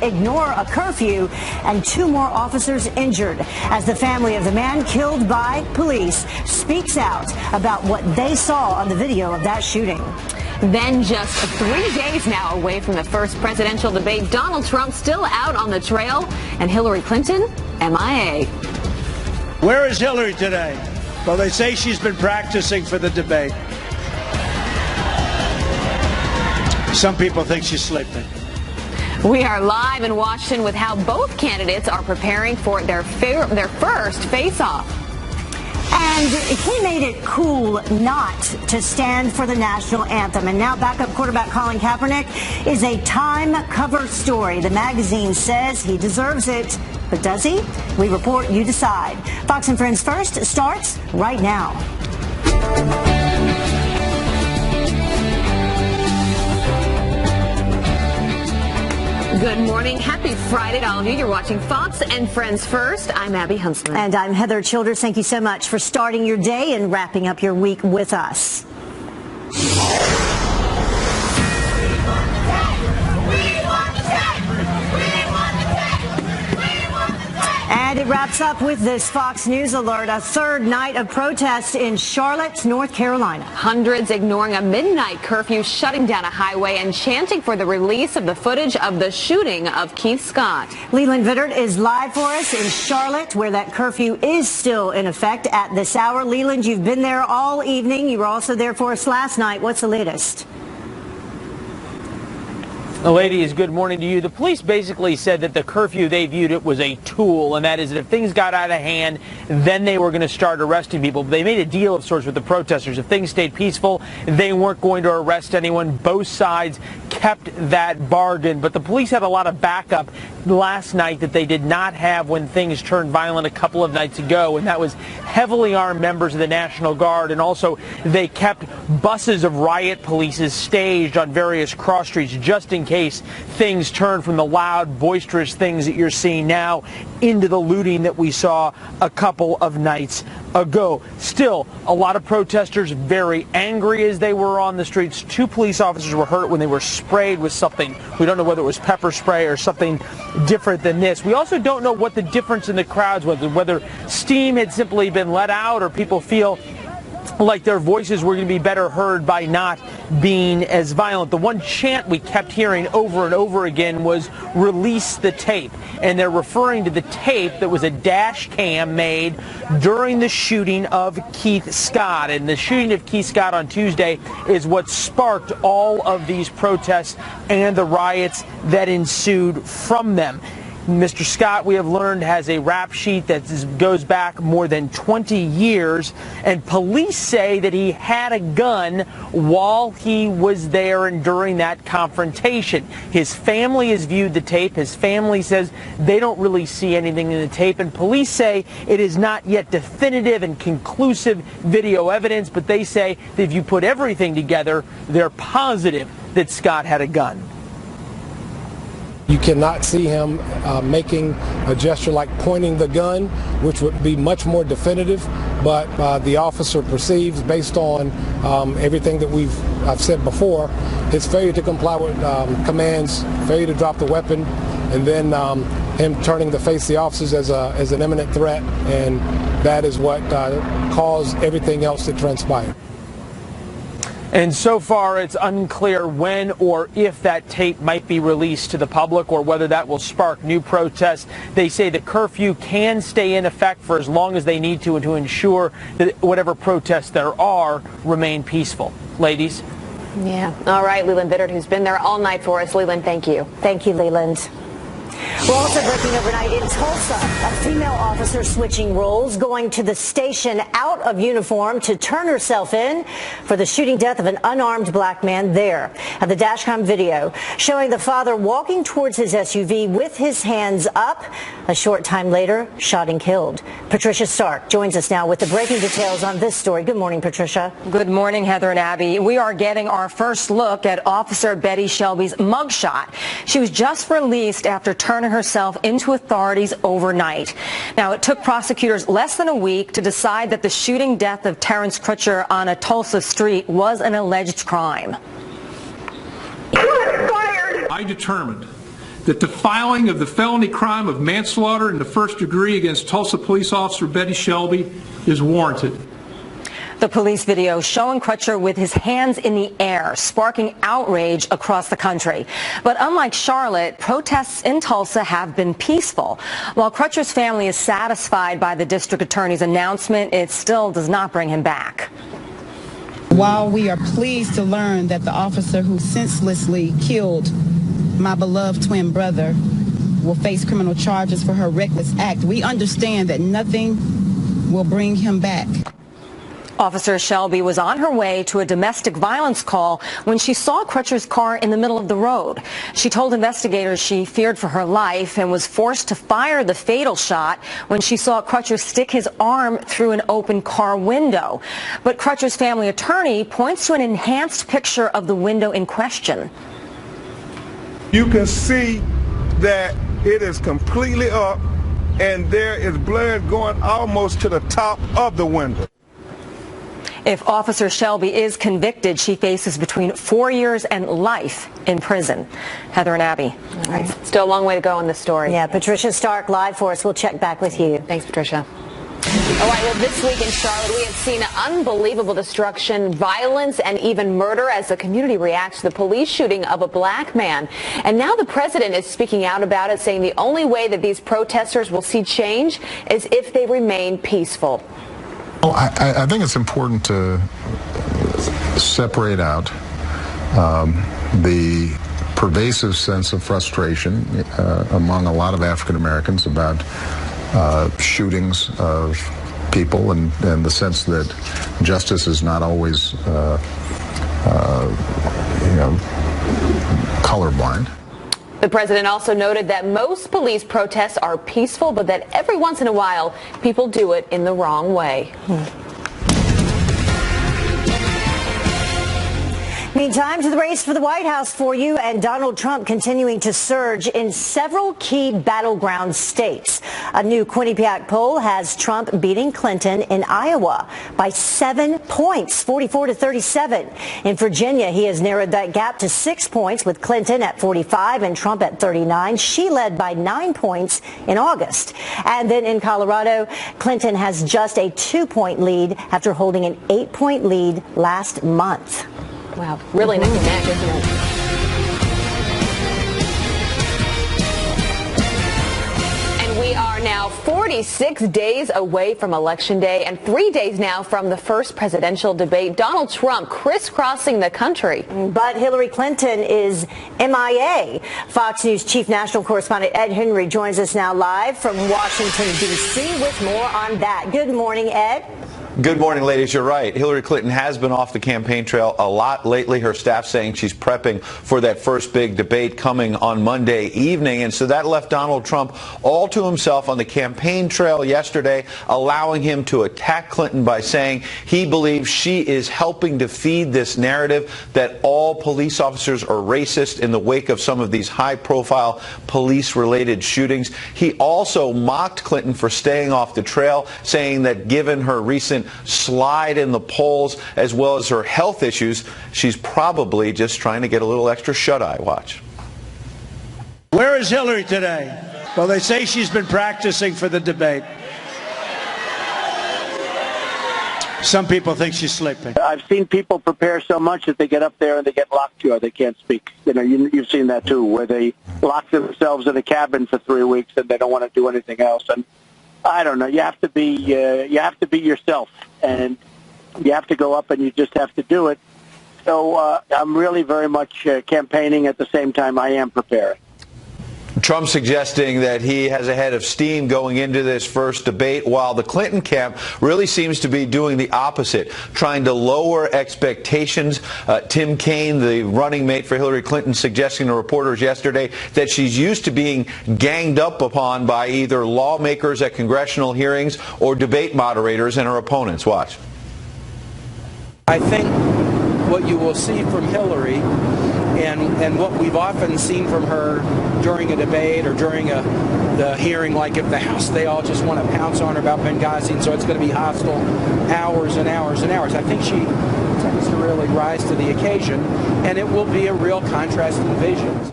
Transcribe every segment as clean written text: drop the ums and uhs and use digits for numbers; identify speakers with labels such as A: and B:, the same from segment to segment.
A: ignore a curfew, and 2 more officers injured as the family of the man killed by police speaks out about what they saw on the video of that shooting.
B: Then just 3 days now away from the first presidential debate, Donald Trump still out on the trail, and Hillary Clinton MIA.
C: Where is Hillary today? Well, they say she's been practicing for the debate. Some people think she's sleeping.
B: We are live in Washington with how both candidates are preparing for their first face-off.
A: And he made it cool not to stand for the national anthem. And now backup quarterback Colin Kaepernick is a Time cover story. The magazine says he deserves it. But does he? We report, you decide. Fox and Friends First starts right now.
B: Good morning. Happy Friday to all of you. You're watching Fox and Friends First. I'm Abby Huntsman.
A: And I'm Heather Childers. Thank you so much for starting your day and wrapping up your week with us. And it wraps up with this Fox News alert, a third night of protest in Charlotte, North Carolina.
B: Hundreds ignoring a midnight curfew, shutting down a highway and chanting for the release of the footage of the shooting of Keith Scott.
A: Leland Vittert is live for us in Charlotte, where that curfew is still in effect at this hour. Leland, you've been there all evening. You were also there for us last night. What's the latest?
D: Ladies, good morning to you. The police basically said that the curfew, they viewed it was a tool, and that is that if things got out of hand, then they were going to start arresting people. They made a deal of sorts with the protesters. If things stayed peaceful, they weren't going to arrest anyone. Both sides kept that bargain, but the police had a lot of backup last night that they did not have when things turned violent a couple of nights ago, and that was heavily armed members of the National Guard, and also they kept buses of riot police staged on various cross streets just in case things turn from the loud, boisterous things that you're seeing now into the looting that we saw a couple of nights ago. Still, a lot of protesters very angry as they were on the streets. 2 police officers were hurt when they were sprayed with something. We don't know whether it was pepper spray or something different than this. We also don't know what the difference in the crowds was, whether steam had simply been let out or people feel like their voices were going to be better heard by not being as violent. The one chant we kept hearing over and over again was "release the tape," and they're referring to the tape that was a dash cam made during the shooting of Keith Scott. And the shooting of Keith Scott on Tuesday is what sparked all of these protests and the riots that ensued from them. Mr. Scott, we have learned, has a rap sheet that goes back more than 20 years, and police say that he had a gun while he was there and during that confrontation. His family has viewed the tape. His family says they don't really see anything in the tape, and police say it is not yet definitive and conclusive video evidence, but they say that if you put everything together, they're positive that Scott had a gun.
E: You cannot see him making a gesture like pointing the gun, which would be much more definitive, but the officer perceives, based on everything that I've said before, his failure to comply with commands, failure to drop the weapon, and then him turning to face the officers as an imminent threat, and that is what caused everything else to transpire.
D: And so far, it's unclear when or if that tape might be released to the public or whether that will spark new protests. They say the curfew can stay in effect for as long as they need to ensure that whatever protests there are remain peaceful. Ladies?
B: Yeah. All right, Leland Vittert, who's been there all night for us. Leland, thank you.
A: Thank you, Leland. We're also breaking overnight in Tulsa. A female officer switching roles, going to the station out of uniform to turn herself in for the shooting death of an unarmed black man there. The dashcam video showing the father walking towards his SUV with his hands up. A short time later, shot and killed. Patricia Stark joins us now with the breaking details on this story. Good morning, Patricia.
F: Good morning, Heather and Abby. We are getting our first look at Officer Betty Shelby's mugshot. She was just released after turning herself into authorities overnight. Now, it took prosecutors less than a week to decide that the shooting death of Terrence Crutcher on a Tulsa street was an alleged crime.
G: I determined that the filing of the felony crime of manslaughter in the first degree against Tulsa police officer Betty Shelby is warranted.
F: The police video showing Crutcher with his hands in the air, sparking outrage across the country. But unlike Charlotte, protests in Tulsa have been peaceful. While Crutcher's family is satisfied by the district attorney's announcement, it still does not bring him back.
H: While we are pleased to learn that the officer who senselessly killed my beloved twin brother will face criminal charges for her reckless act, we understand that nothing will bring him back.
F: Officer Shelby was on her way to a domestic violence call when she saw Crutcher's car in the middle of the road. She told investigators she feared for her life and was forced to fire the fatal shot when she saw Crutcher stick his arm through an open car window. But Crutcher's family attorney points to an enhanced picture of the window in question.
I: You can see that it is completely up and there is blood going almost to the top of the window.
F: If Officer Shelby is convicted, she faces between 4 years and life in prison. Heather and Abby.
B: All right. Still a long way to go on this story.
A: Yeah, Patricia Stark live for us. We'll check back with you.
B: Thanks, Patricia. All right, well, this week in Charlotte, we have seen unbelievable destruction, violence, and even murder as the community reacts to the police shooting of a black man. And now the president is speaking out about it, saying the only way that these protesters will see change is if they remain peaceful.
J: Well, I think it's important to separate out the pervasive sense of frustration among a lot of African Americans about shootings of people and the sense that justice is not always colorblind.
B: The president also noted that most police protests are peaceful, but that every once in a while, people do it in the wrong way.
A: Meantime, to the race for the White House for you, and Donald Trump continuing to surge in several key battleground states. A new Quinnipiac poll has Trump beating Clinton in Iowa by 7 points, 44-37. In Virginia, he has narrowed that gap to 6 points, with Clinton at 45 and Trump at 39. She led by 9 points in August. And then in Colorado, Clinton has just a 2-point lead after holding an 8-point lead last month.
B: Wow, really neck and neck, isn't it? And we are now 46 days away from Election Day and 3 days now from the first presidential debate. Donald Trump crisscrossing the country.
A: But Hillary Clinton is MIA. Fox News chief national correspondent Ed Henry joins us now live from Washington, D.C. with more on that. Good morning, Ed.
K: Good morning, ladies. You're right. Hillary Clinton has been off the campaign trail a lot lately. Her staff saying she's prepping for that first big debate coming on Monday evening. And so that left Donald Trump all to himself on the campaign trail yesterday, allowing him to attack Clinton by saying he believes she is helping to feed this narrative that all police officers are racist in the wake of some of these high-profile police-related shootings. He also mocked Clinton for staying off the trail, saying that given her recent slide in the polls as well as her health issues, she's probably just trying to get a little extra shut-eye. Watch.
C: Where is Hillary today? Well, they say she's been practicing for the debate. Some people think she's sleeping.
L: I've seen people prepare so much that they get up there and they get locked jaw. They can't speak. You know, you've seen that too, where they lock themselves in a cabin for 3 weeks and they don't want to do anything else. And I don't know. You have to be yourself, and you have to go up, and you just have to do it. So I'm really very much campaigning at the same time I am preparing.
K: Trump suggesting that he has a head of steam going into this first debate, while the Clinton camp really seems to be doing the opposite, trying to lower expectations. Tim Kaine, the running mate for Hillary Clinton, suggesting to reporters yesterday that she's used to being ganged up upon by either lawmakers at congressional hearings or debate moderators and her opponents. Watch.
M: I think what you will see from Hillary and what we've often seen from her during a debate or during the hearing, like at the House, they all just want to pounce on her about Benghazi, and so it's going to be hostile hours and hours and hours. I think she tends to really rise to the occasion, and it will be a real contrast in visions.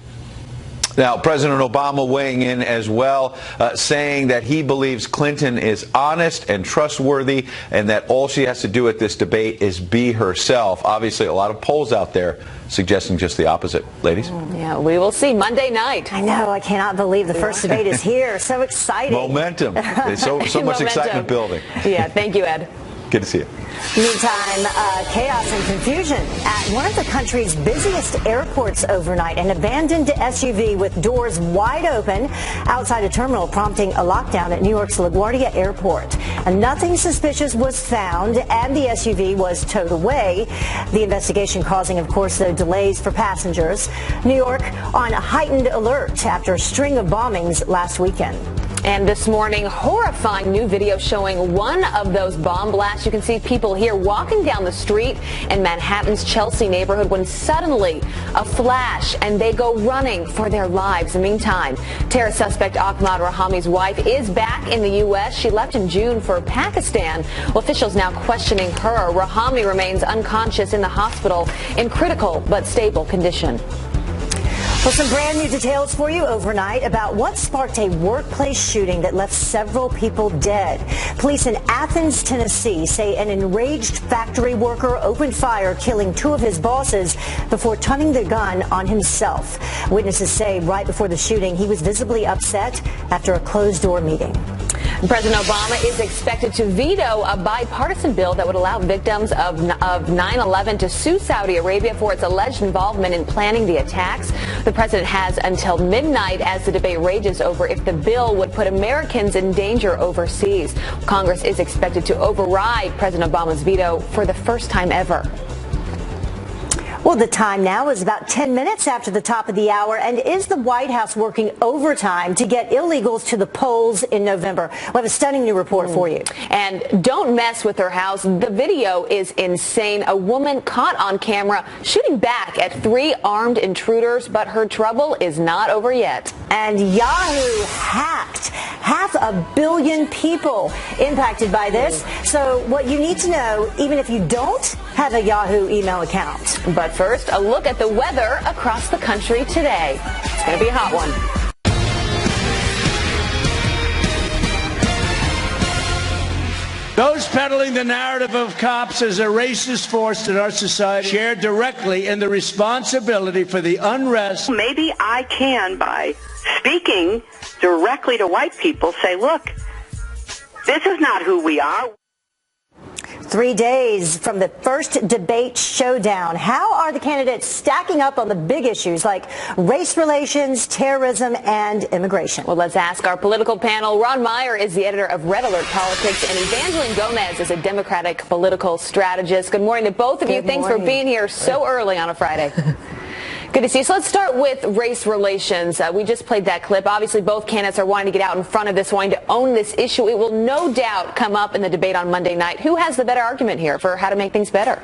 K: Now, President Obama weighing in as well, saying that he believes Clinton is honest and trustworthy and that all she has to do at this debate is be herself. Obviously, a lot of polls out there suggesting just the opposite. Ladies?
B: Yeah, we will see Monday night.
A: I know. I cannot believe the first debate is here. So exciting.
K: Momentum. There's so much excitement building.
B: Yeah, thank you, Ed.
K: Good to see you.
A: Meantime, chaos and confusion at one of the country's busiest airports overnight. An abandoned SUV with doors wide open outside a terminal, prompting a lockdown at New York's LaGuardia Airport. And nothing suspicious was found, and the SUV was towed away. The investigation causing, of course, the delays for passengers. New York on heightened alert after a string of bombings last weekend.
B: And this morning, horrifying new video showing one of those bomb blasts. You can see people here walking down the street in Manhattan's Chelsea neighborhood when suddenly a flash and they go running for their lives. In the meantime, terror suspect Ahmad Rahami's wife is back in the U.S. She left in June for Pakistan. Well, officials now questioning her. Rahami remains unconscious in the hospital in critical but stable condition.
A: Well, some brand new details for you overnight about what sparked a workplace shooting that left several people dead. Police in Athens, Tennessee say an enraged factory worker opened fire, killing two of his bosses before turning the gun on himself. Witnesses say right before the shooting, he was visibly upset after a closed-door meeting.
B: President Obama is expected to veto a bipartisan bill that would allow victims of 9/11 to sue Saudi Arabia for its alleged involvement in planning the attacks. The president has until midnight as the debate rages over if the bill would put Americans in danger overseas. Congress is expected to override President Obama's veto for the first time ever.
A: Well, the time now is about 10 minutes after the top of the hour. And is the White House working overtime to get illegals to the polls in November? We have a stunning new report for you.
B: And don't mess with her house. The video is insane. A woman caught on camera shooting back at 3 armed intruders, but her trouble is not over yet.
A: And Yahoo hacked 500 million people impacted by this. So what you need to know, even if you don't have a Yahoo email account.
B: But first, a look at the weather across the country today. It's going to be a hot one.
C: Those peddling the narrative of cops as a racist force in our society share directly in the responsibility for the unrest.
N: Maybe I can, by speaking directly to white people, say, look, this is not who we are.
A: 3 days from the first debate showdown. How are the candidates stacking up on the big issues like race relations, terrorism, and immigration?
B: Well, let's ask our political panel. Ron Meyer is the editor of Red Alert Politics, and Evangeline Gomez is a Democratic political strategist. Good morning to both of you. Thanks for being here so early on a Friday. Good to see you. So let's start with race relations. We just played that clip. Obviously, both candidates are wanting to get out in front of this, wanting to own this issue. It will no doubt come up in the debate on Monday night. Who has the better argument here for how to make things better?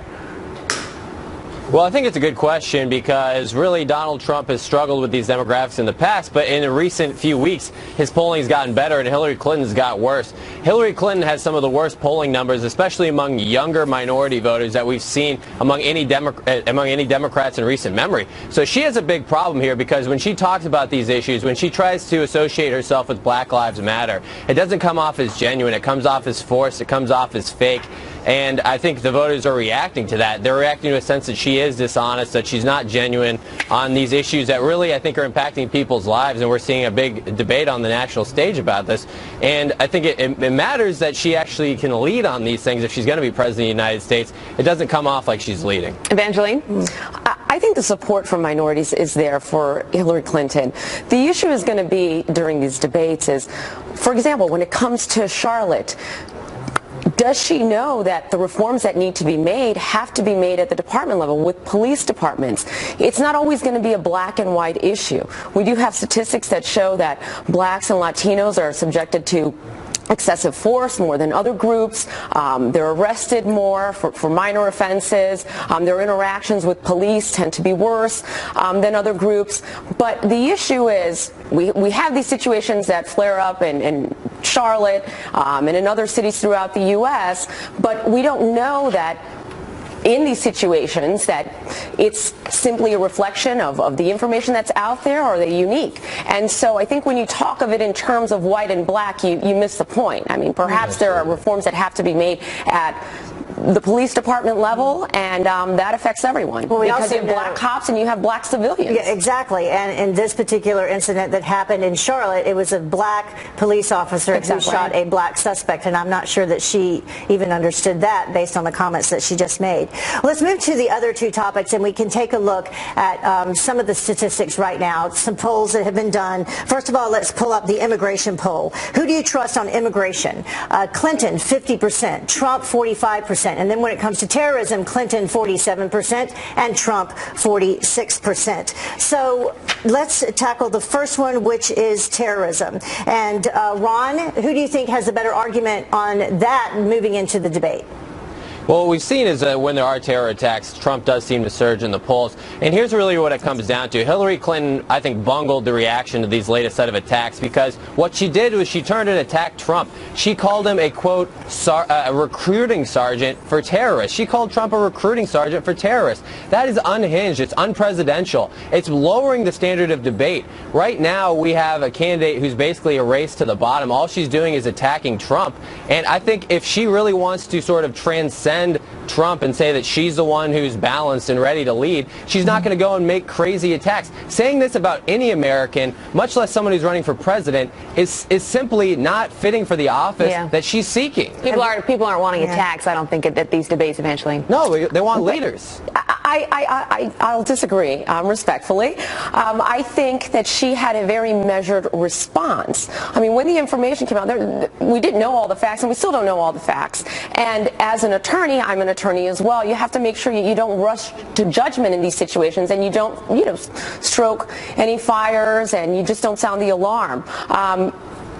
O: Well, I think it's a good question because really Donald Trump has struggled with these demographics in the past, but in the recent few weeks, his polling has gotten better and Hillary Clinton's got worse. Hillary Clinton has some of the worst polling numbers, especially among younger minority voters that we've seen among any Democrats in recent memory. So she has a big problem here because when she talks about these issues, when she tries to associate herself with Black Lives Matter, it doesn't come off as genuine. It comes off as forced. It comes off as fake. And I think the voters are reacting to that. They're reacting to a sense that she is dishonest, that she's not genuine on these issues that really, I think, are impacting people's lives. And we're seeing a big debate on the national stage about this. And I think it matters that she actually can lead on these things if she's going to be president of the United States. It doesn't come off like she's leading.
B: Evangeline?
P: I think the support from minorities is there for Hillary Clinton. The issue is going to be during these debates is, for example, when it comes to Charlotte, does she know that the reforms that need to be made have to be made at the department level with police departments? It's not always going to be a black and white issue. We do have statistics that show that blacks and Latinos are subjected to excessive force more than other groups. They're arrested more for minor offenses. Their interactions with police tend to be worse than other groups. But the issue is we have these situations that flare up in Charlotte and in other cities throughout the U.S., but we don't know that in these situations that it's simply a reflection of the information that's out there, or are they unique? And so I think when you talk of it in terms of white and black, you miss the point. I mean, perhaps there are reforms that have to be made at the police department level, and that affects everyone.
A: Well,
P: because you have black cops and you have black civilians.
A: Yeah, exactly. And in this particular incident that happened in Charlotte, it was a black police officer who shot a black suspect, and I'm not sure that she even understood that based on the comments that she just made. Let's move to the other two topics, and we can take a look at some of the statistics right now, some polls that have been done. First of all, let's pull up the immigration poll. Who do you trust on immigration? Clinton, 50%, Trump, 45%. And then when it comes to terrorism, Clinton 47% and Trump 46%. So let's tackle the first one, which is terrorism. And Ron, who do you think has a better argument on that moving into the debate?
O: Well, what we've seen is that when there are terror attacks, Trump does seem to surge in the polls. And here's really what it comes down to. Hillary Clinton, I think, bungled the reaction to these latest set of attacks, because what she did was she turned and attacked Trump. She called him a, quote, a recruiting sergeant for terrorists. She called Trump a recruiting sergeant for terrorists. That is unhinged. It's unpresidential. It's lowering the standard of debate. Right now, we have a candidate who's basically a race to the bottom. All she's doing is attacking Trump. And I think if she really wants to sort of transcend Trump and say that she's the one who's balanced and ready to lead, she's not going to go and make crazy attacks. Saying this about any American, much less someone who's running for president, is simply not fitting for the office that she's seeking.
B: People aren't wanting attacks, I don't think, at these debates eventually.
O: No, they want leaders.
P: I'll disagree respectfully. I think that she had a very measured response. I mean, when the information came out, we didn't know all the facts, and we still don't know all the facts. And as an attorney, I'm an attorney as well, you have to make sure you don't rush to judgment in these situations, and you don't, stroke any fires, and you just don't sound the alarm.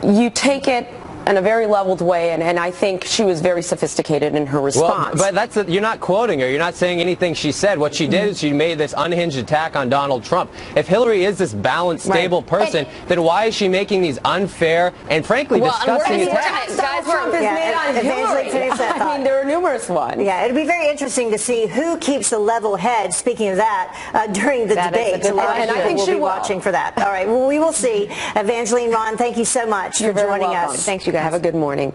P: You take it in a very leveled way, and I think she was very sophisticated in her response.
O: Well, but you're not quoting her. You're not saying anything she said. What she did is she made this unhinged attack on Donald Trump. If Hillary is this balanced, stable person, then why is she making these unfair and frankly disgusting attacks?
P: Donald Trump is made on Hillary. I mean, there are numerous ones.
A: Yeah, it'll be very interesting to see who keeps a level head, speaking of that, during the debate.
P: And I think
A: we'll be watching for that. All right, well, we will see. Evangeline, Ron, thank you so much for joining us.
P: Thanks, you guys. Have a good morning.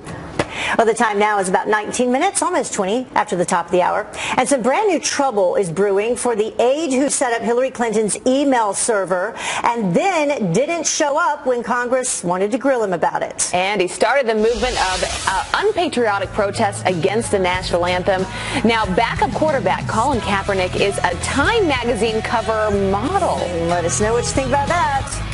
A: Well, the time now is about 19 minutes, almost 20 after the top of the hour. And some brand new trouble is brewing for the aide who set up Hillary Clinton's email server and then didn't show up when Congress wanted to grill him about it.
B: And he started the movement of unpatriotic protests against the national anthem. Now, backup quarterback Colin Kaepernick is a Time magazine cover model.
A: Let us know what you think about that.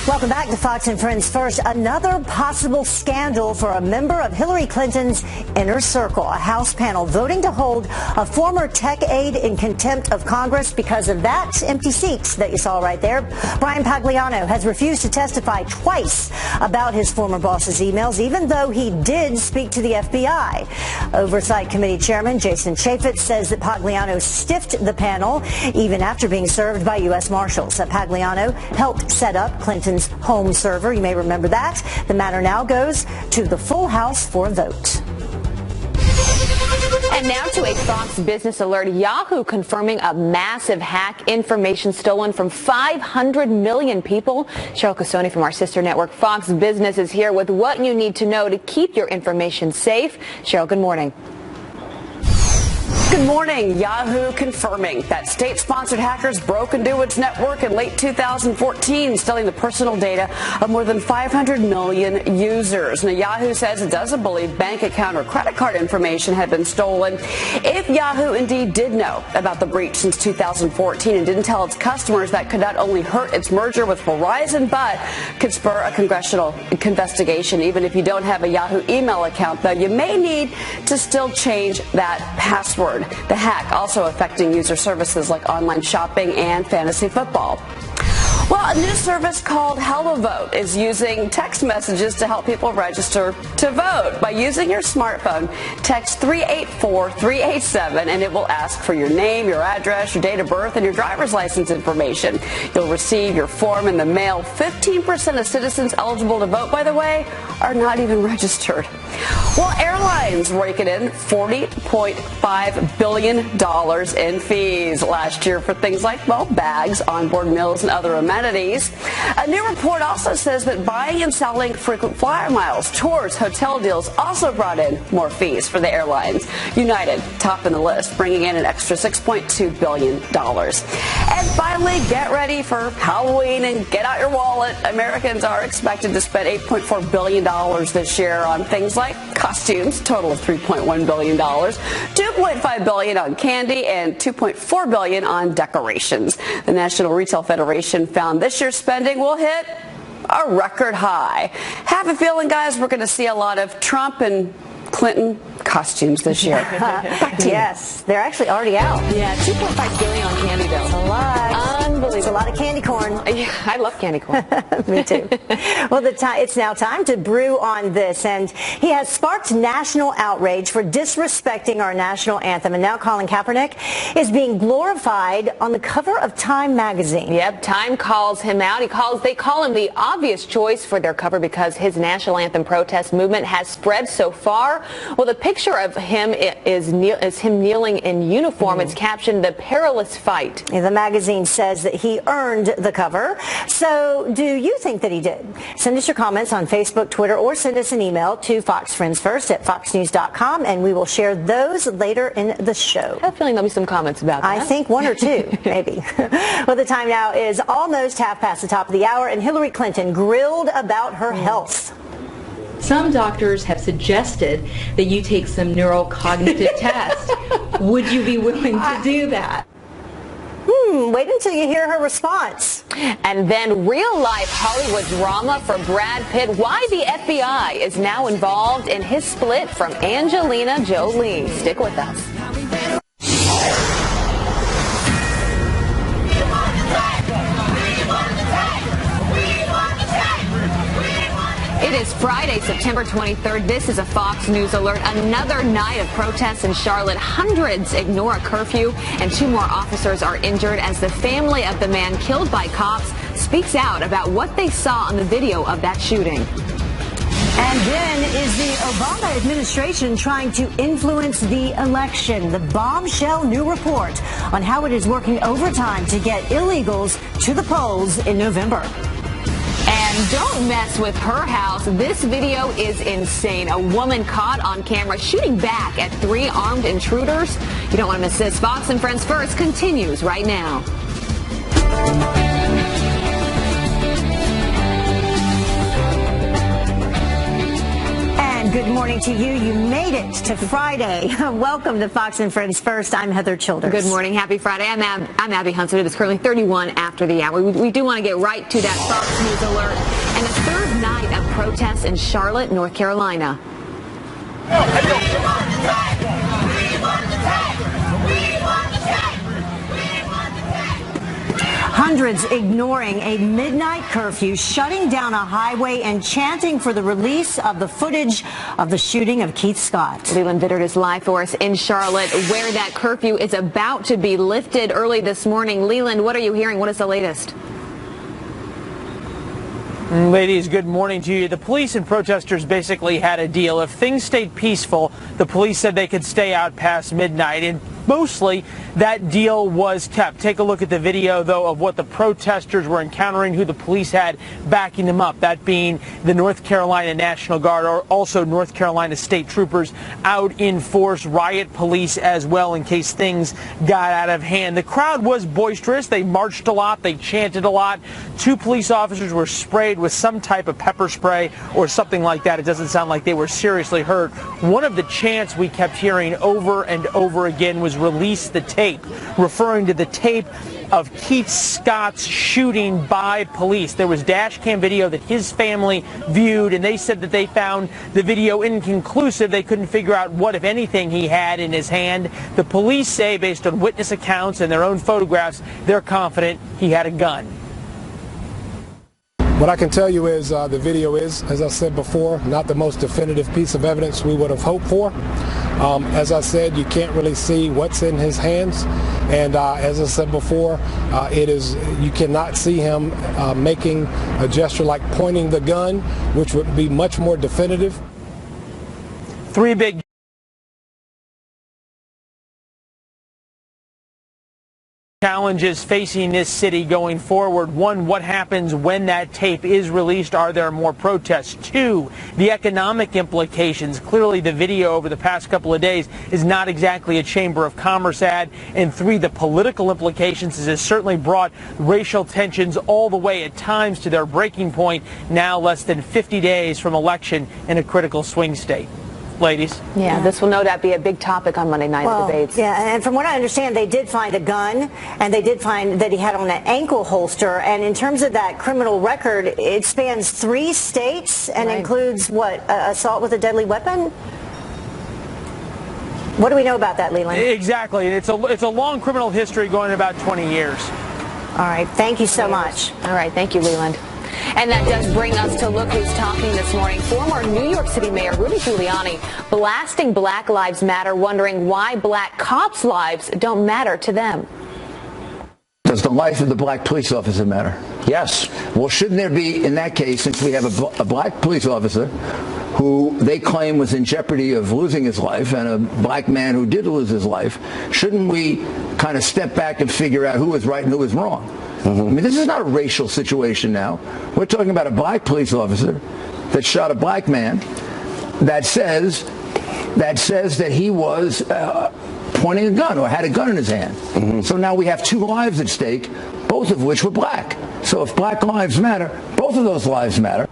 A: Welcome back to Fox and Friends. First, another possible scandal for a member of Hillary Clinton's inner circle. A House panel voting to hold a former tech aide in contempt of Congress because of that empty seats that you saw right there. Brian Pagliano has refused to testify twice about his former boss's emails, even though he did speak to the FBI. Oversight Committee Chairman Jason Chaffetz says that Pagliano stiffed the panel even after being served by U.S. Marshals. Pagliano helped set up Clinton's home server. You may remember that. The matter now goes to the full House for a vote.
B: And now to a Fox Business alert. Yahoo confirming a massive hack, information stolen from 500 million people. Cheryl Casoni from our sister network Fox Business is here with what you need to know to keep your information safe. Cheryl, good morning.
Q: Good morning. Yahoo confirming that state-sponsored hackers broke into its network in late 2014, stealing the personal data of more than 500 million users. Now, Yahoo says it doesn't believe bank account or credit card information had been stolen. If Yahoo indeed did know about the breach since 2014 and didn't tell its customers, that could not only hurt its merger with Verizon, but could spur a congressional investigation. Even if you don't have a Yahoo email account, though, you may need to still change that password. The hack also affecting user services like online shopping and fantasy football. Well, a new service called HelloVote is using text messages to help people register to vote. By using your smartphone, text 384-387 and it will ask for your name, your address, your date of birth, and your driver's license information. You'll receive your form in the mail. 15% of citizens eligible to vote, by the way, are not even registered. Well, airlines raking in $40.5 billion in fees last year for things like, well, bags, onboard meals, and other amenities. A new report also says that buying and selling frequent flyer miles, tours, hotel deals also brought in more fees for the airlines. United, top in the list, bringing in an extra $6.2 billion. And finally, get ready for Halloween and get out your wallet. Americans are expected to spend $8.4 billion this year on things like costumes, total of $3.1 billion, $2.5 billion on candy, and $2.4 billion on decorations. The National Retail Federation found this year's spending will hit a record high. Have a feeling, guys, we're going to see a lot of Trump and Clinton costumes this year.
A: Yes, they're actually already out.
Q: Yeah, $2.5 billion on candy, though.
A: It's a lot.
Q: Unbelievable.
A: It's a lot of candy corn.
B: Yeah, I love candy corn.
A: Me too. Well, it's now time to brew on this, and he has sparked national outrage for disrespecting our national anthem, and now Colin Kaepernick is being glorified on the cover of Time magazine.
B: Yep, Time calls him out. They call him the obvious choice for their cover because his national anthem protest movement has spread so far. Well, the picture of him is him kneeling in uniform. It's captioned "The Perilous Fight."
A: The magazine says that he earned the cover. So do you think that he did? Send us your comments on Facebook, Twitter, or send us an email to foxfriendsfirst@foxnews.com, and we will share those later in the show.
B: I have a feeling there'll be some comments about that.
A: I think one or two, maybe. Well, the time now is almost half past the top of the hour, and Hillary Clinton grilled about her health.
R: Some doctors have suggested that you take some neurocognitive tests. Would you be willing to do that?
A: Wait until you hear her response.
B: And then real-life Hollywood drama for Brad Pitt. Why the FBI is now involved in his split from Angelina Jolie. Stick with us. It is Friday, September 23rd. This is a Fox News alert. Another night of protests in Charlotte. Hundreds ignore a curfew, and 2 more officers are injured as the family of the man killed by cops speaks out about what they saw on the video of that shooting.
A: And then is the Obama administration trying to influence the election? The bombshell new report on how it is working overtime to get illegals to the polls in November.
B: And don't mess with her house. This video is insane. A woman caught on camera shooting back at 3 armed intruders. You don't want to miss this. Fox and Friends First continues right now.
A: Good morning to you. You made it to Friday. Welcome to Fox and Friends First. I'm Heather Childers.
B: Good morning. Happy Friday. I'm Abby Huntsman. It is currently 31 after the hour. We do want to get right to that Fox News alert. And the third night of protests in Charlotte, North Carolina.
A: Hundreds ignoring a midnight curfew, shutting down a highway, and chanting for the release of the footage of the shooting of Keith Scott.
B: Leland Vittert is live for us in Charlotte, where that curfew is about to be lifted early this morning. Leland, what are you hearing? What is the latest?
D: Ladies, good morning to you. The police and protesters basically had a deal. If things stayed peaceful, the police said they could stay out past midnight, and mostly that deal was kept. Take a look at the video, though, of what the protesters were encountering, who the police had backing them up, that being the North Carolina National Guard, or also North Carolina State Troopers out in force, riot police as well, in case things got out of hand. The crowd was boisterous. They marched a lot. They chanted a lot. 2 police officers were sprayed with some type of pepper spray or something like that. It doesn't sound like they were seriously hurt. One of the chants we kept hearing over and over again was "release the tape," referring to the tape of Keith Scott's shooting by police. There was dash cam video that his family viewed, and they said that they found the video inconclusive. They couldn't figure out what, if anything, he had in his hand. The police say, based on witness accounts and their own photographs, they're confident he had a gun.
E: What I can tell you is the video is, as I said before, not the most definitive piece of evidence we would have hoped for. As I said, you can't really see what's in his hands, and as I said before, you cannot see him making a gesture like pointing the gun, which would be much more definitive.
D: Three big challenges facing this city going forward. One, what happens when that tape is released? Are there more protests? Two, the economic implications. Clearly, the video over the past couple of days is not exactly a Chamber of Commerce ad. And three, the political implications. It has certainly brought racial tensions all the way at times to their breaking point, now less than 50 days from election in a critical swing state. Ladies.
B: Yeah, this will no doubt be a big topic on Monday night debates.
A: Yeah, and from what I understand, they did find a gun, and they did find that he had on an ankle holster. And in terms of that criminal record, it spans 3 states and includes, what, assault with a deadly weapon? What do we know about that, Leland?
D: Exactly. It's a long criminal history going about 20 years.
A: All right. Thank you so much.
B: All right. Thank you, Leland. And that does bring us to Look Who's Talking this morning. Former New York City Mayor Rudy Giuliani blasting Black Lives Matter, wondering why black cops' lives don't matter to them.
S: Does the life of the black police officer matter? Yes. Well, shouldn't there be, in that case, since we have a black police officer who they claim was in jeopardy of losing his life and a black man who did lose his life, shouldn't we kind of step back and figure out who was right and who was wrong? I mean, this is not a racial situation now. We're talking about a black police officer that shot a black man that says that he was pointing a gun or had a gun in his hand. So now we have 2 lives at stake, both of which were black. So if black lives matter, both of those lives matter.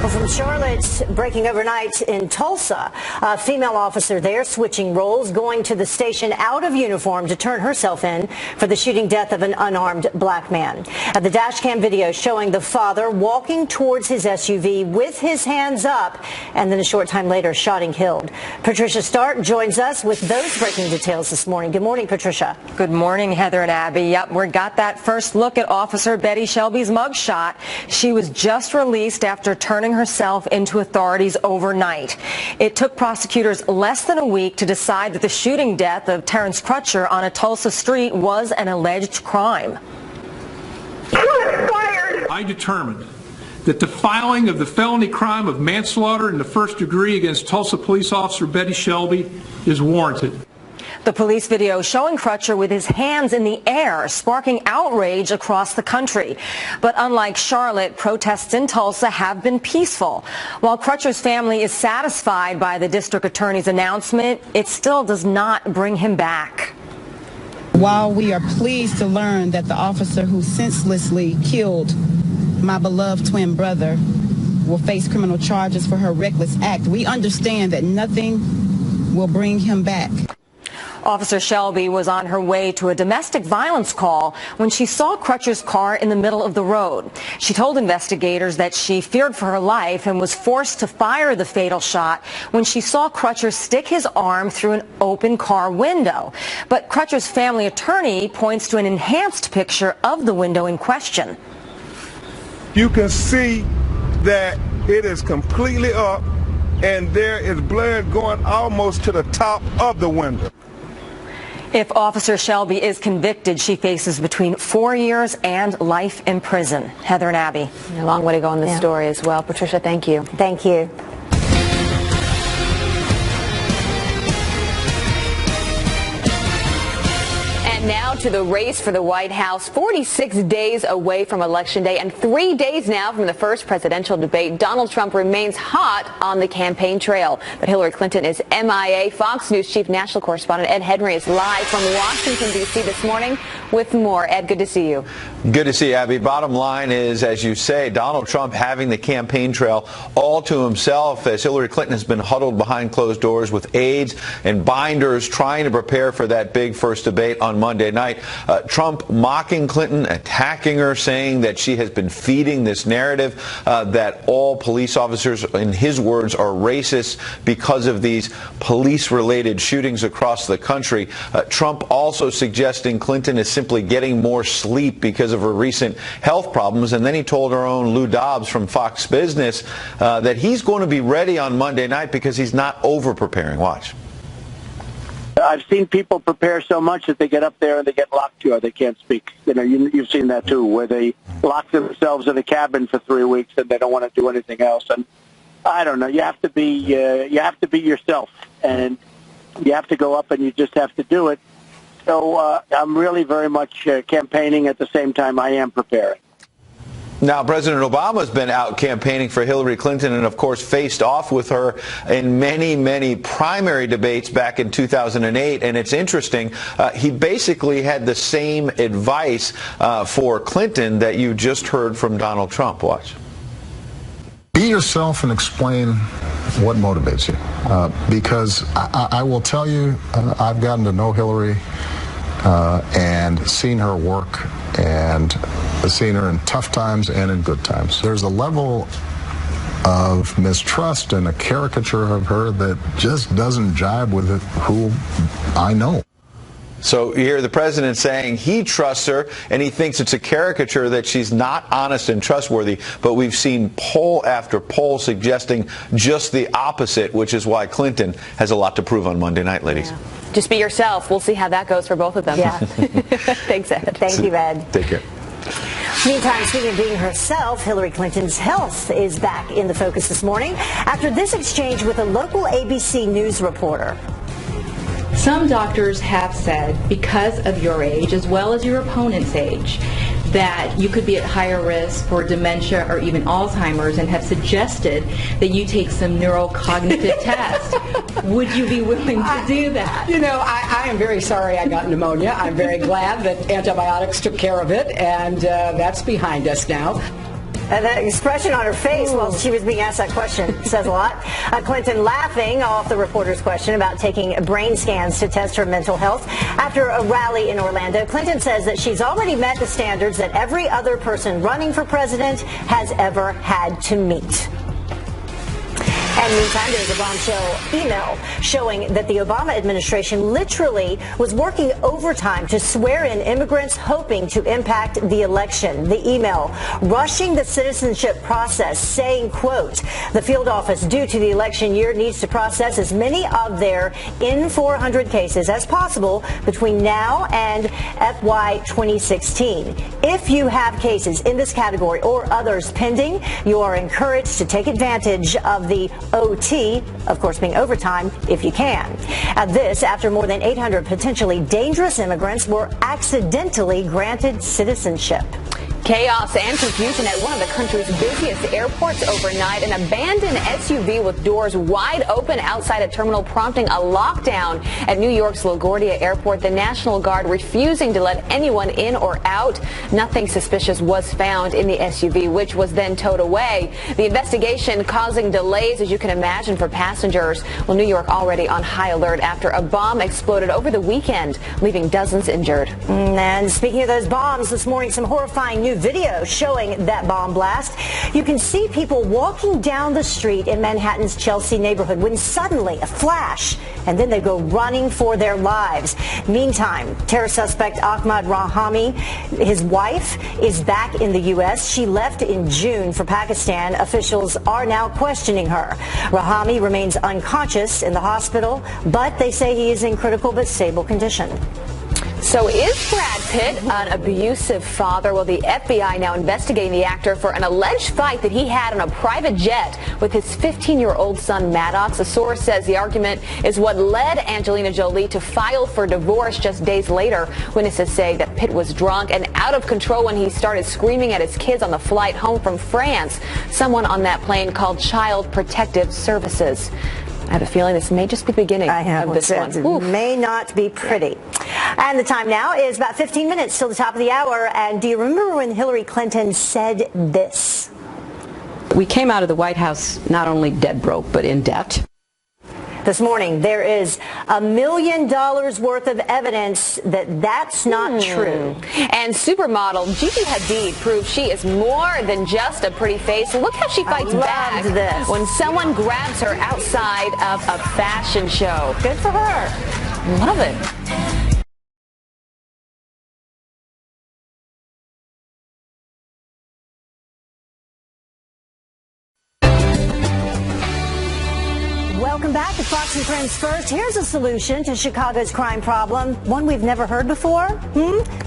A: Well, from Charlotte, breaking overnight in Tulsa, a female officer there switching roles, going to the station out of uniform to turn herself in for the shooting death of an unarmed black man. The dash cam video showing the father walking towards his SUV with his hands up, and then a short time later shot and killed. Patricia Stark joins us with those breaking details this morning. Good morning, Patricia.
F: Good morning, Heather and Abby. Yep, we got that first look at Officer Betty Shelby's mugshot. She was just released after turning herself into authorities overnight. It took prosecutors less than a week to decide that the shooting death of Terrence Crutcher on a Tulsa street was an alleged crime.
G: I determined that the filing of the felony crime of manslaughter in the first degree against Tulsa police officer Betty Shelby is warranted.
F: The police video showing Crutcher with his hands in the air, sparking outrage across the country. But unlike Charlotte, protests in Tulsa have been peaceful. While Crutcher's family is satisfied by the district attorney's announcement, it still does not bring him back.
H: While we are pleased to learn that the officer who senselessly killed my beloved twin brother will face criminal charges for her reckless act, we understand that nothing will bring him back.
F: Officer Shelby was on her way to a domestic violence call when she saw Crutcher's car in the middle of the road. She told investigators that she feared for her life and was forced to fire the fatal shot when she saw Crutcher stick his arm through an open car window. But Crutcher's family attorney points to an enhanced picture of the window in question.
I: You can see that it is completely up and there is blood going almost to the top of the window.
F: If Officer Shelby is convicted, she faces between 4 years and life in prison. Heather and Abby.
B: A long way to go in this story as well. Patricia, thank you.
A: Thank you.
B: Now to the race for the White House. 46 days away from Election Day and 3 days now from the first presidential debate. Donald Trump remains hot on the campaign trail, but Hillary Clinton is MIA. Fox News chief national correspondent Ed Henry is live from Washington, D.C. this morning with more. Ed, good to see you.
K: Good to see you, Abby. Bottom line is, as you say, Donald Trump having the campaign trail all to himself as Hillary Clinton has been huddled behind closed doors with aides and binders trying to prepare for that big first debate on Monday. Monday night. Trump mocking Clinton, attacking her, saying that she has been feeding this narrative that all police officers, in his words, are racist because of these police-related shootings across the country. Trump also suggesting Clinton is simply getting more sleep because of her recent health problems. And then he told our own Lou Dobbs from Fox Business that he's going to be ready on Monday night because he's not over-preparing. Watch.
L: I've seen people prepare so much that they get up there and they get locked to, or they can't speak. You know, you've seen that too, where they lock themselves in a cabin for 3 weeks and they don't want to do anything else. And I don't know. You have to be yourself, and you have to go up and you just have to do it. So I'm really very much campaigning at the same time I am preparing.
K: Now, President Obama has been out campaigning for Hillary Clinton and, of course, faced off with her in many, many primary debates back in 2008. And it's interesting, he basically had the same advice for Clinton that you just heard from Donald Trump. Watch.
J: Be yourself and explain what motivates you. Because I will tell you, I've gotten to know Hillary and seen her work and seen her in tough times and in good times. There's a level of mistrust and a caricature of her that just doesn't jibe with who I know.
K: So you hear the president saying he trusts her and he thinks it's a caricature, that she's not honest and trustworthy. But we've seen poll after poll suggesting just the opposite, which is why Clinton has a lot to prove on Monday night, ladies.
B: Yeah. Just be yourself. We'll see how that goes for both of them.
A: Yeah.
B: Thanks, Ed.
A: Thank you, Ed.
K: Take care.
A: Meantime, speaking of being herself, Hillary Clinton's health is back in the focus this morning after this exchange with a local ABC News reporter.
R: Some doctors have said, because of your age, as well as your opponent's age, that you could be at higher risk for dementia or even Alzheimer's, and have suggested that you take some neurocognitive tests. Would you be willing to do that?
T: You know, I am very sorry I got pneumonia. I'm very glad that antibiotics took care of it, and that's behind us now.
A: And the expression on her face while she was being asked that question says a lot. Clinton laughing off the reporter's question about taking brain scans to test her mental health. After a rally in Orlando, Clinton says that she's already met the standards that every other person running for president has ever had to meet. And meantime, there's a bombshell email showing that the Obama administration literally was working overtime to swear in immigrants hoping to impact the election. The email rushing the citizenship process, saying, quote, the field office due to the election year needs to process as many of their N-400 cases as possible between now and FY 2016. If you have cases in this category or others pending, you are encouraged to take advantage of the OT, of course being overtime, if you can. This after more than 800 potentially dangerous immigrants were accidentally granted citizenship.
B: Chaos and confusion at one of the country's busiest airports overnight. An abandoned SUV with doors wide open outside a terminal prompting a lockdown at New York's LaGuardia Airport. The National Guard refusing to let anyone in or out. Nothing suspicious was found in the SUV, which was then towed away. The investigation causing delays, as you can imagine, for passengers. Well, New York already on high alert after a bomb exploded over the weekend, leaving dozens injured.
A: And speaking of those bombs, this morning some horrifying new video showing that bomb blast. You can see people walking down the street in Manhattan's Chelsea neighborhood when suddenly a flash, and then they go running for their lives. Meantime, terror suspect Ahmad Rahami, his wife, is back in the U.S. She left in June for Pakistan. Officials are now questioning her. Rahami remains unconscious in the hospital, but they say he is in critical but stable condition.
B: So is Brad Pitt an abusive father? Well, the FBI now investigating the actor for an alleged fight that he had on a private jet with his 15-year-old son, Maddox. A source says the argument is what led Angelina Jolie to file for divorce just days later. Witnesses say that Pitt was drunk and out of control when he started screaming at his kids on the flight home from France. Someone on that plane called Child Protective Services. I have a feeling this may just be the beginning of this one.
A: It may not be pretty. And the time now is about 15 minutes till the top of the hour. And do you remember when Hillary Clinton said this?
T: We came out of the White House not only dead broke, but in debt.
A: This morning, there is $1 million worth of evidence that that's not true.
B: And supermodel Gigi Hadid proves she is more than just a pretty face. Look how she fights back when someone grabs her outside of a fashion show. Good for her. Love it.
A: Welcome back to Fox and Friends First. Here's a solution to Chicago's crime problem, one we've never heard before.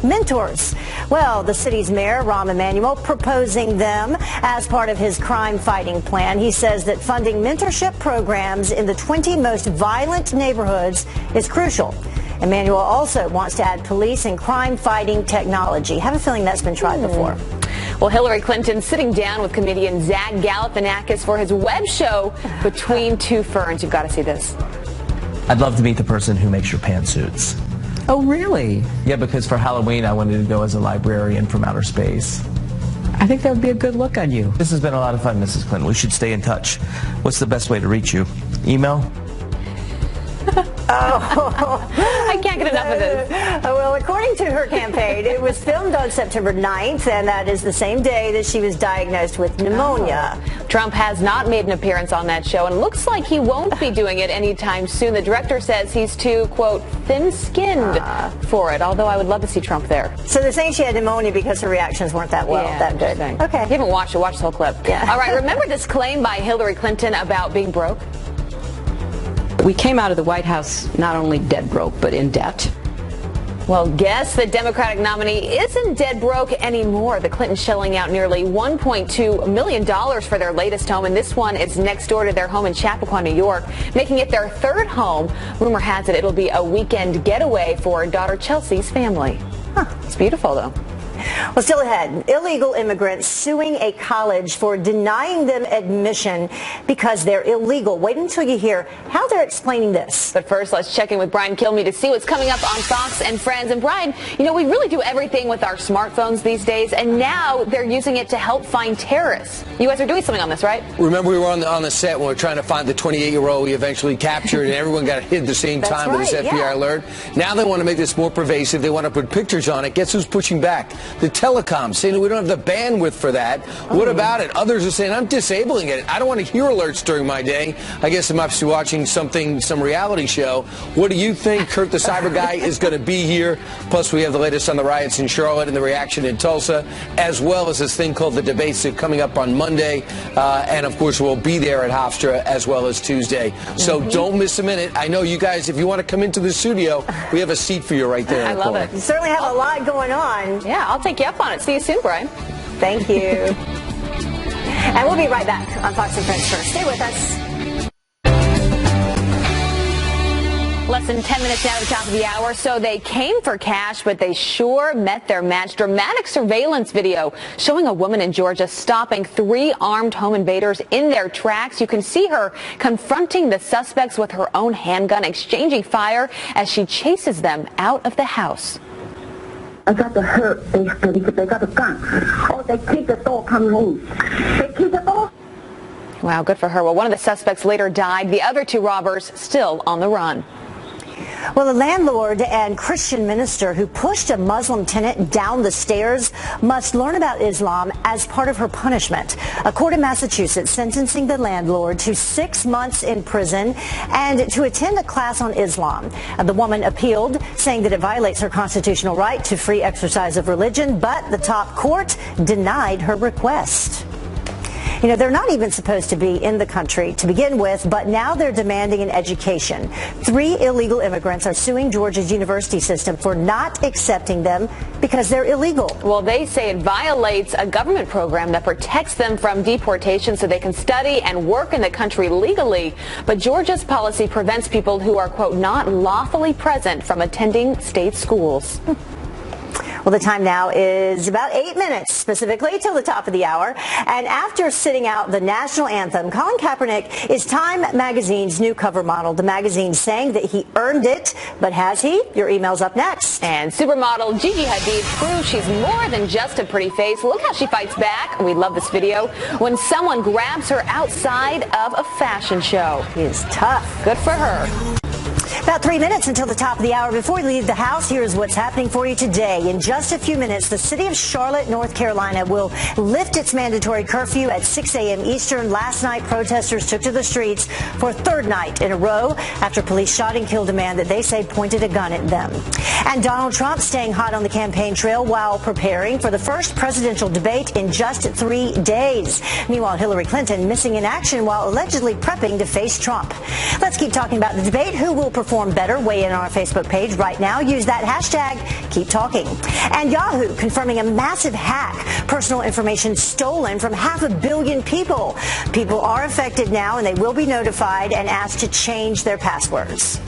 A: Mentors. Well, the city's mayor, Rahm Emanuel, proposing them as part of his crime-fighting plan. He says that funding mentorship programs in the 20 most violent neighborhoods is crucial. Emanuel also wants to add police and crime-fighting technology. Have a feeling that's been tried before.
B: Well, Hillary Clinton sitting down with comedian Zach Galifianakis for his web show Between Two Ferns. You've got to see this.
U: I'd love to meet the person who makes your pantsuits.
V: Oh, really?
U: Yeah, because for Halloween I wanted to go as a librarian from outer space.
V: I think that would be a good look on you.
U: This has been a lot of fun, Mrs. Clinton. We should stay in touch. What's the best way to reach you? Email?
B: I can't get enough of this.
A: Well, according to her campaign, it was filmed on September 9th, and that is the same day that she was diagnosed with pneumonia.
B: Trump has not made an appearance on that show, and looks like he won't be doing it anytime soon. The director says he's too, quote, thin-skinned for it, although I would love to see Trump there.
A: So they're saying she had pneumonia because her reactions weren't that that good.
B: Okay. If you haven't watched it, watch the whole clip.
A: Yeah.
B: All right, remember this claim by Hillary Clinton about being broke?
T: We came out of the White House not only dead broke, but in debt.
B: Well, guess the Democratic nominee isn't dead broke anymore. The Clintons shelling out nearly $1.2 million for their latest home, and this one is next door to their home in Chappaqua, New York, making it their third home. Rumor has it it'll be a weekend getaway for daughter Chelsea's family. It's beautiful, though.
A: Well, still ahead, illegal immigrants suing a college for denying them admission because they're illegal. Wait until you hear how they're explaining this.
B: But first, let's check in with Brian Kilmeade to see what's coming up on Fox and Friends. And Brian, you know, we really do everything with our smartphones these days, and now they're using it to help find terrorists. You guys are doing something on this, right?
W: Remember, we were on the set when we were trying to find the 28-year-old we eventually captured, and everyone got hit at the same time with this FBI alert. Now they want to make this more pervasive. They want to put pictures on it. Guess who's pushing back? The telecom, saying we don't have the bandwidth for that. What about it? Others are saying, I'm disabling it. I don't want to hear alerts during my day. I guess I'm actually watching some reality show. What do you think? Kurt the Cyber Guy is going to be here. Plus, we have the latest on the riots in Charlotte and the reaction in Tulsa, as well as this thing called the debates coming up on Monday. And, of course, we'll be there at Hofstra as well as Tuesday. So don't miss a minute. I know you guys, if you want to come into the studio, we have a seat for you right there.
A: I love it. You certainly have a lot going on.
B: Yeah, I'll take you up on it. See you soon, Brian.
A: Thank you. And we'll be right back on Fox and Friends First. Stay with us.
B: Less than 10 minutes now to the top of the hour. So they came for cash, but they sure met their match. Dramatic surveillance video showing a woman in Georgia stopping 3 armed home invaders in their tracks. You can see her confronting the suspects with her own handgun, exchanging fire as she chases them out of the house.
X: I got the hurt. They got a gun. Oh, they kicked the door coming in. They kicked the door.
B: Wow, good for her. Well, one of the suspects later died. The other 2 robbers still on the run.
A: Well, a landlord and Christian minister who pushed a Muslim tenant down the stairs must learn about Islam as part of her punishment. A court in Massachusetts sentencing the landlord to 6 months in prison and to attend a class on Islam. The woman appealed, saying that it violates her constitutional right to free exercise of religion, but the top court denied her request. You know, they're not even supposed to be in the country to begin with, but now they're demanding an education. 3 illegal immigrants are suing Georgia's university system for not accepting them because they're illegal.
B: Well, they say it violates a government program that protects them from deportation so they can study and work in the country legally. But Georgia's policy prevents people who are, quote, not lawfully present from attending state schools.
A: Well, the time now is about 8 minutes, specifically till the top of the hour. And after sitting out the national anthem, Colin Kaepernick is Time Magazine's new cover model. The magazine saying that he earned it, but has he? Your email's up next.
B: And supermodel Gigi Hadid proves she's more than just a pretty face. Look how she fights back. We love this video when someone grabs her outside of a fashion show.
A: He is tough.
B: Good for her.
A: About 3 minutes until the top of the hour. Before we leave the house, here's what's happening for you today. In just a few minutes, the city of Charlotte, North Carolina will lift its mandatory curfew at 6 a.m. Eastern. Last night, protesters took to the streets for a third night in a row after police shot and killed a man that they say pointed a gun at them. And Donald Trump staying hot on the campaign trail while preparing for the first presidential debate in just 3 days. Meanwhile, Hillary Clinton missing in action while allegedly prepping to face Trump. Let's keep talking about the debate. Who will perform better? Weigh in on our Facebook page right now. Use that hashtag, keep talking. And Yahoo confirming a massive hack. Personal information stolen from 500 million people. People are affected now and they will be notified and asked to change their passwords.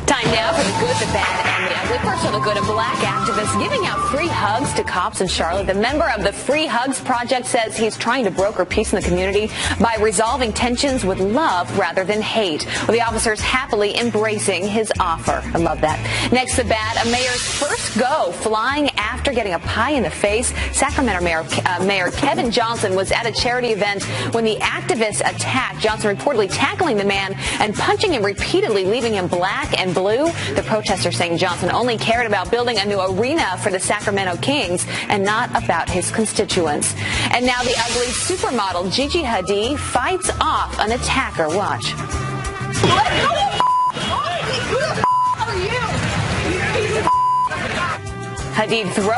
B: Time now for the good, the bad, and the ugly. First of the good, a black activist giving out free hugs to cops in Charlotte. The member of the Free Hugs Project says he's trying to broker peace in the community by resolving tensions with love rather than hate. Well, the officers happily embracing his offer. I love that. Next, the bad, a mayor's first go flying after getting a pie in the face. Sacramento Mayor Kevin Johnson was at a charity event when the activists attacked. Johnson reportedly tackling the man and punching him repeatedly, leaving him black and blue. The protesters saying Johnson only cared about building a new arena for the Sacramento Kings and not about his constituents. And now the ugly supermodel Gigi Hadid fights off an attacker. Watch. Hadid throwing